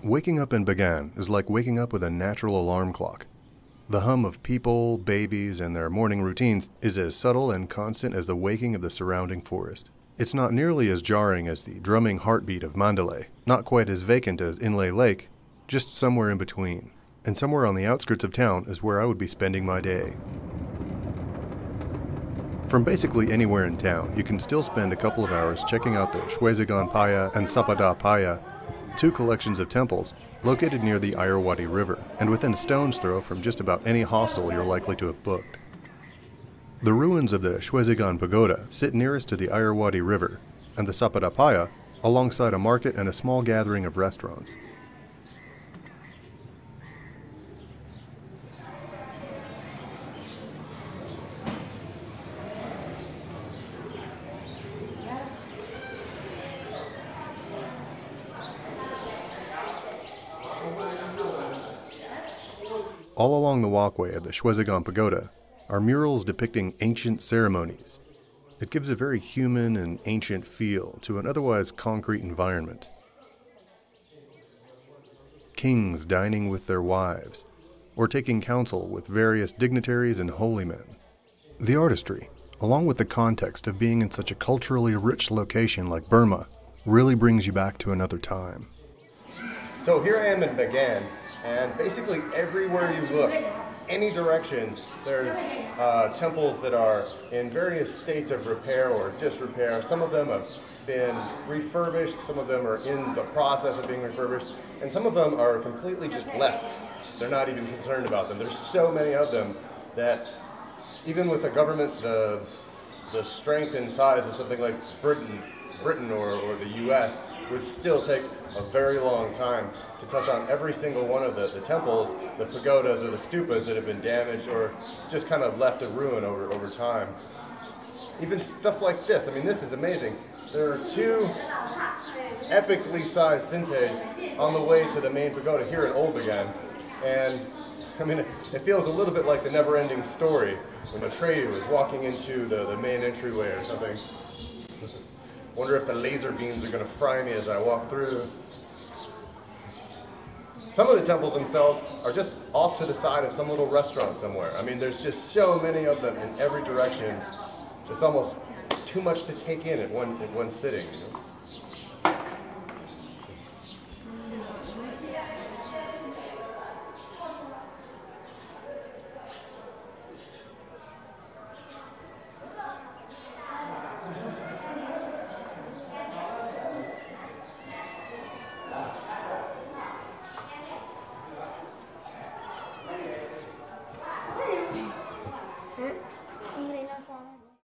Waking up in Bagan is like waking up with a natural alarm clock. The hum of people, babies, and their morning routines is as subtle and constant as the waking of the surrounding forest. It's not nearly as jarring as the drumming heartbeat of Mandalay, not quite as vacant as Inle Lake, just somewhere in between. And somewhere on the outskirts of town is where I would be spending my day. From basically anywhere in town, you can still spend a couple of hours checking out the Shwezigan Paya and Sapada Paya, two collections of temples located near the Irrawaddy River and within a stone's throw from just about any hostel you're likely to have booked. The ruins of the Shwezigan Pagoda sit nearest to the Irrawaddy River and the Sapada Paya alongside a market and a small gathering of restaurants. All along the walkway of the Shwezigan Pagoda are murals depicting ancient ceremonies. It gives a very human and ancient feel to an otherwise concrete environment. Kings dining with their wives, or taking counsel with various dignitaries and holy men. The artistry, along with the context of being in such a culturally rich location like Burma, really brings you back to another time. So here I am in Bagan, and basically everywhere you look, any direction, there's temples that are in various states of repair or disrepair. Some of them have been refurbished, some of them are in the process of being refurbished, and some of them are completely just left. They're not even concerned about them. There's so many of them that even with the government, the strength and size of something like Britain or the US would still take a very long time to touch on every single one of the temples, the pagodas or the stupas that have been damaged or just kind of left a ruin over time. Even stuff like this, I mean, this is amazing. There are two epically sized sintes on the way to the main pagoda here in Old Bagan, and I mean, it feels a little bit like the never-ending story when Atreyu is walking into the main entryway or something. Wonder if the laser beams are going to fry me as I walk through. Some of the temples themselves are just off to the side of some little restaurant somewhere. I mean, there's just so many of them in every direction. It's almost too much to take in at one sitting, you know?